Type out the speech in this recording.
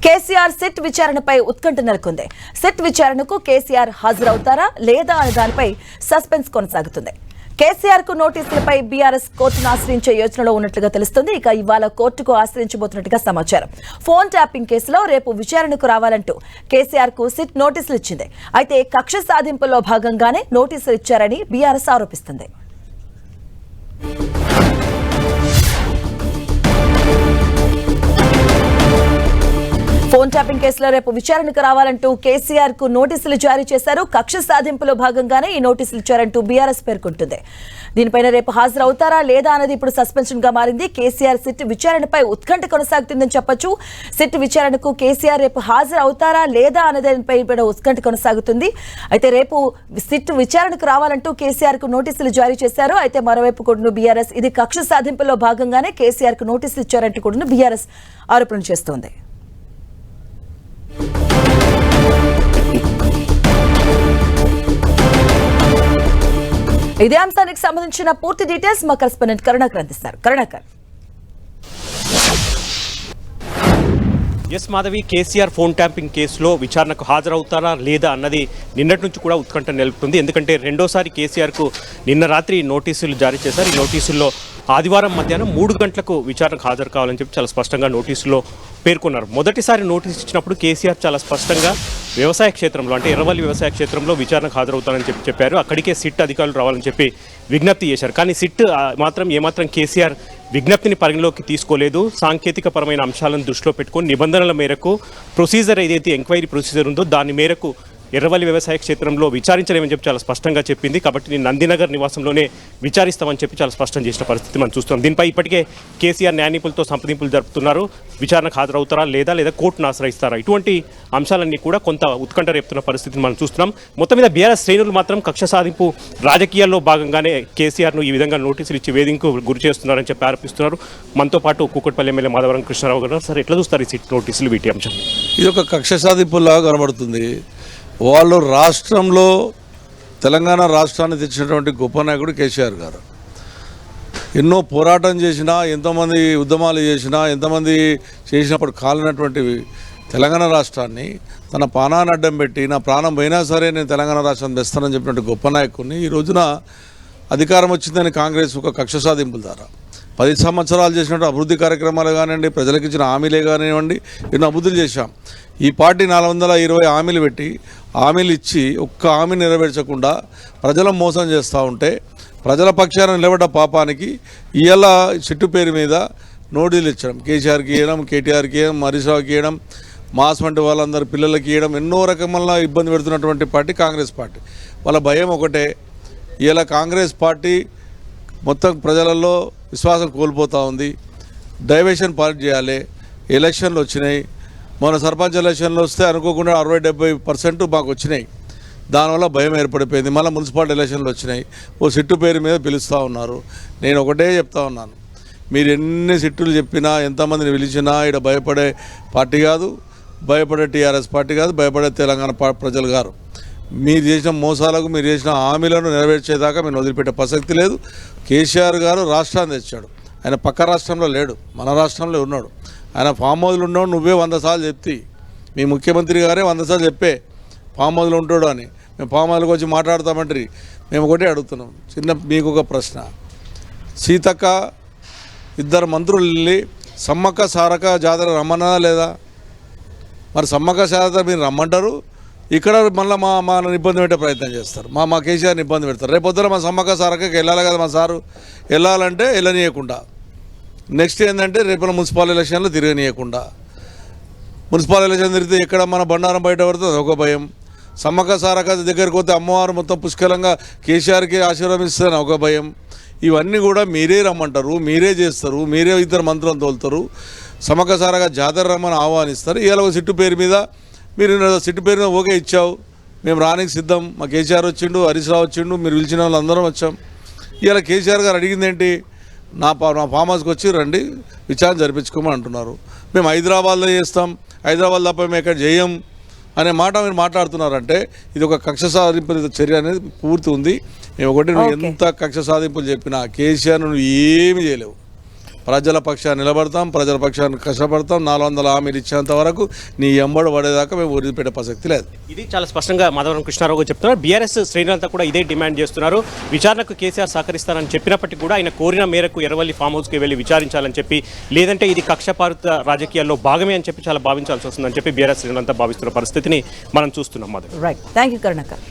KCR SIT విచారణపై ఉత్కంఠ నెలకొంది. SIT విచారణకు కేసీఆర్ హాజరవుతారా లేదా అనే దానిపై సస్పెన్స్ కొనసాగుతుంది. కేసీఆర్ కు నోటీసులపై బీఆర్ఎస్ కోర్టును ఆశ్రయించే యోచనలో ఉన్నట్లుగా తెలుస్తుంది. ఇక ఇవాళ కోర్టుకు ఆశ్రయించబోతున్నట్టుగా సమాచారం. ఫోన్ ట్యాపింగ్ కేసులో రేపు విచారణకు రావాలంటూ కేసీఆర్ కు సిట్ నోటీసులు ఇచ్చింది. అయితే కక్ష సాధింపుల్లో భాగంగానే నోటీసులు ఇచ్చారని బీఆర్ఎస్ ఆరోపిస్తుంది. ఫోన్ ట్యాపింగ్ కేసులో రేపు విచారణకు రావాలంటూ కేసీఆర్ కు నోటీసులు జారీ చేశారు. కక్ష సాధింపులో భాగంగానే ఈ నోటీసులు ఇచ్చారంటూ బీఆర్ఎస్ పేర్కొంటుంది. దీనిపైన రేపు హాజరవుతారా లేదా అనేది ఇప్పుడు సస్పెన్షన్ గా మారింది. కేసీఆర్ సిట్ విచారణపై ఉత్కంఠ కొనసాగుతుందని చెప్పొచ్చు. సిట్ విచారణకు కేసీఆర్ రేపు హాజరవుతారా లేదా అనే దానిపై ఉత్కంఠ కొనసాగుతుంది. అయితే రేపు సిట్ విచారణకు రావాలంటూ కేసీఆర్ కు నోటీసులు జారీ చేశారు. అయితే మరోవైపు కూడా బీఆర్ఎస్ ఇది కక్ష సాధింపులో భాగంగానే కేసీఆర్ కు నోటీసులు ఇచ్చారంటూ కూడా బీఆర్ఎస్ ఆరోపణలు చేస్తోంది. ఇదే అంశానికి సంబంధించిన పూర్తి డీటెయిల్స్ మా కరెస్పాండెంట్ కరుణాకర్ అందిస్తారు. కరుణాకర్. ఎస్ మాధవి, కేసీఆర్ ఫోన్ ట్యాంపింగ్ కేసులో విచారణకు హాజరవుతారా లేదా అన్నది నిన్నటి నుంచి కూడా ఉత్కంఠ నెలకొంది. ఎందుకంటే రెండోసారి కేసీఆర్కు నిన్న రాత్రి నోటీసులు జారీ చేశారు. ఈ నోటీసుల్లో ఆదివారం మధ్యాహ్నం 3 గంటలకు విచారణకు హాజరు కావాలని చెప్పి చాలా స్పష్టంగా నోటీసులో పేర్కొన్నారు. మొదటిసారి నోటీసు ఇచ్చినప్పుడు కేసీఆర్ చాలా స్పష్టంగా వ్యవసాయ క్షేత్రంలో అంటే ఎర్రవల్లి వ్యవసాయ క్షేత్రంలో విచారణకు హాజరవుతారని చెప్పారు. అక్కడికే సిట్ అధికారులు రావాలని చెప్పి విజ్ఞప్తి చేశారు. కానీ సిట్ మాత్రం ఏమాత్రం కేసీఆర్ విజ్ఞప్తిని పరిగణలోకి తీసుకోలేదు. సాంకేతిక పరమైన అంశాలను దృష్టిలో పెట్టుకొని నిబంధనల మేరకు ప్రొసీజర్ ఏదైతే ఎంక్వైరీ ప్రొసీజర్ ఉందో దాని మేరకు ఎర్రవల్లి వ్యవసాయ క్షేత్రంలో విచారించలేమని చెప్పి చాలా స్పష్టంగా చెప్పింది. కాబట్టి నేను నందినగర్ నివాసంలోనే విచారిస్తామని చెప్పి చాలా స్పష్టం చేసిన పరిస్థితి మనం చూస్తున్నాం. దీనిపై ఇప్పటికే కేసీఆర్ న్యాయనిపులతో సంప్రదింపులు జరుపుతున్నారు. విచారణకు హాజరవుతారా లేదా కోర్టును ఆశ్రయిస్తారా, ఇటువంటి అంశాలన్నీ కూడా కొంత ఉత్కంఠ రేపుతున్న పరిస్థితిని మనం చూస్తున్నాం. మొత్తం మీద బీఆర్ఎస్ శ్రేణులు మాత్రం కక్ష సాధింపు రాజకీయాల్లో భాగంగానే కేసీఆర్ను ఈ విధంగా నోటీసులు ఇచ్చి వేధింపుకు గురి చేస్తున్నారని చెప్పి ఆరోపిస్తున్నారు. మనతో పాటు కూకట్పల్లి ఎమ్మెల్యే మాధవరం కృష్ణారావు గారు. సార్, ఎట్లా చూస్తారు ఈ సిట్ నోటీసులు, వీటి అంశం? ఇది ఒక కక్ష సాధింపులాగా కనబడుతుంది. వాళ్ళు రాష్ట్రంలో తెలంగాణ రాష్ట్రాన్ని తెచ్చినటువంటి గొప్ప నాయకుడు కేసీఆర్ గారు. ఎన్నో పోరాటం చేసినా, ఎంతోమంది ఉద్యమాలు చేసినా, ఎంతమంది చేసినప్పుడు కాలినటువంటి తెలంగాణ రాష్ట్రాన్ని తన ప్రాణాన్ని అడ్డం పెట్టి నా ప్రాణం పోయినా సరే నేను తెలంగాణ రాష్ట్రాన్ని తెస్తానని చెప్పినట్టు గొప్ప నాయకుడిని ఈ రోజున అధికారం వచ్చిందని కాంగ్రెస్ ఒక కక్ష సాధింపుల ద్వారా 10 సంవత్సరాలు చేసినట్టు అభివృద్ధి కార్యక్రమాలు కానివ్వండి, ప్రజలకు ఇచ్చిన హామీలే కానివ్వండి, ఎన్నో అభివృద్ధులు చేశాం. ఈ పార్టీ 420 హామీలు పెట్టి హామీలు ఇచ్చి ఒక్క హామీ నెరవేర్చకుండా ప్రజలను మోసం చేస్తూ ఉంటే ప్రజల పక్షాన నిలబడ్డ పాపానికి ఇవాళ చెట్టు పేరు మీద నోటీసులు ఇచ్చడం, కేసీఆర్కి ఇవ్వడం, కేటీఆర్కి ఇవ్వడం, హరీష్ రావుకి ఇవ్వడం, మాస్ వంటి వాళ్ళందరూ పిల్లలకి ఇవ్వడం, ఎన్నో రకముల ఇబ్బంది పెడుతున్నటువంటి పార్టీ కాంగ్రెస్ పార్టీ. వాళ్ళ భయం ఒకటే, ఇవాళ కాంగ్రెస్ పార్టీ మొత్తం ప్రజలలో విశ్వాసం కోల్పోతూ ఉంది. డైవర్షన్ పార్టీ చేయాలి. ఎలక్షన్లు వచ్చినాయి, మన సర్పంచ్ ఎలక్షన్లు వస్తే అనుకోకుండా 60-70% మాకు వచ్చినాయి. దానివల్ల భయం ఏర్పడిపోయింది. మళ్ళీ మున్సిపాలిటీ ఎలక్షన్లు వచ్చినాయి, ఓ సిట్టు పేరు మీద పిలుస్తూ ఉన్నారు. నేను ఒకటే చెప్తా ఉన్నాను, మీరు ఎన్ని సిట్టులు చెప్పినా, ఎంతమందిని పిలిచినా ఇక్కడ భయపడే పార్టీ కాదు, భయపడే టీఆర్ఎస్ పార్టీ కాదు, భయపడే తెలంగాణ ప్రజలు గారు. మీరు చేసిన మోసాలకు, మీరు చేసిన హామీలను నెరవేర్చేదాకా మీరు వదిలిపెట్టే ప్రసక్తి లేదు. కేసీఆర్ గారు రాష్ట్రాన్ని తెచ్చాడు. ఆయన పక్క రాష్ట్రంలో లేడు, మన రాష్ట్రంలో ఉన్నాడు. ఆయన ఫామ్ హౌస్లో ఉన్నాడు. నువ్వే 100 సార్లు చెప్తి, మీ ముఖ్యమంత్రి గారే 100 సార్లు చెప్పే ఫామ్ హౌస్లో ఉంటాడు అని. మేము ఫామ్ హౌస్కి వచ్చి మాట్లాడతామంటారు. మేము ఒకటే అడుగుతున్నాం, మీకు ఒక ప్రశ్న. సీతక్క 2 మంత్రులు వెళ్ళి సమ్మక్క సారక్క జాతర రమ్మన్నా లేదా? మరి సమ్మక్క సారక్క మీరు రమ్మంటారు, ఇక్కడ మళ్ళీ మా ఇబ్బంది పెట్టే ప్రయత్నం చేస్తారు, మా కేసీఆర్ని ఇబ్బంది పెడతారు. రేపు పొద్దున మా సమ్మక్క సారక్కకి వెళ్ళాలి కదా, మా సారు వెళ్ళాలంటే వెళ్ళనీయకుండా. నెక్స్ట్ ఏంటంటే రేపు మున్సిపల్ ఎలక్షన్లో తిరగనీయకుండా. మున్సిపల్ ఎలక్షన్ తిరిగితే ఎక్కడ మన బండారం బయట పడుతుంది, ఒక భయం. సమ్మక్క సారక్క దగ్గరికి పోతే అమ్మవారు మొత్తం పుష్కలంగా కేసీఆర్కి ఆశీర్వదిస్తుందని ఒక భయం. ఇవన్నీ కూడా మీరే రమ్మంటారు, మీరే చేస్తారు, మీరే 2 మంత్రులను తోలుతారు. సమ్మక్క సారక్క జాతర రమ్మని ఆహ్వానిస్తారు. ఇవాళ ఒక సిట్టు పేరు మీద మీరు సిట్టు పేరు మీద ఓకే ఇచ్చావు, మేము రానికి సిద్ధం, మా కేసీఆర్ వచ్చిండు, హరీష్ రావు వచ్చిండు, మీరు పిలిచిన వాళ్ళు అందరం వచ్చాం. ఇవాళ కేసీఆర్ గారు అడిగింది ఏంటి? నా ఫామ్ హౌస్కి వచ్చి రండి, విచారణ జరిపించుకోమని అంటున్నారు. మేము హైదరాబాద్లో చేస్తాం, హైదరాబాద్ తప్ప మేము ఎక్కడ చేయం అనే మాట మీరు మాట్లాడుతున్నారంటే ఇది ఒక కక్ష సాధింపు చర్య అనేది పూర్తి ఉంది. మేము ఒకటి, నువ్వు ఎంత కక్ష సాధింపులు చెప్పినా కేసీఆర్ నువ్వు ఏమి చేయలేవు. ప్రజల పక్షాన్ని నిలబడతాం, ప్రజల పక్షాన్ని కష్టపడతాం. 400 హామీలు ఇచ్చేంత వరకు నీ ఎంబడి పడేదాకా మేము వదిలిపెట్టే ప్రసక్తి లేదు. ఇది చాలా స్పష్టంగా మాధవరం కృష్ణారావు గారు చెప్తున్నారు. బీఆర్ఎస్ శ్రేణులంతా కూడా ఇదే డిమాండ్ చేస్తున్నారు. విచారణకు కేసీఆర్ సహకరిస్తారని చెప్పినప్పటికీ కూడా ఆయన కోరిన మేరకు ఎర్రవల్లి ఫామ్ హౌస్కి వెళ్ళి విచారించాలని చెప్పి, లేదంటే ఇది కక్షపారిత రాజకీయాల్లో భాగమే అని చెప్పి చాలా భావించాల్సి వస్తుందని చెప్పి బీఆర్ఎస్ శ్రేణులంతా భావిస్తున్న పరిస్థితిని మనం చూస్తున్నాం. Madhav, right, thank you Karunakar.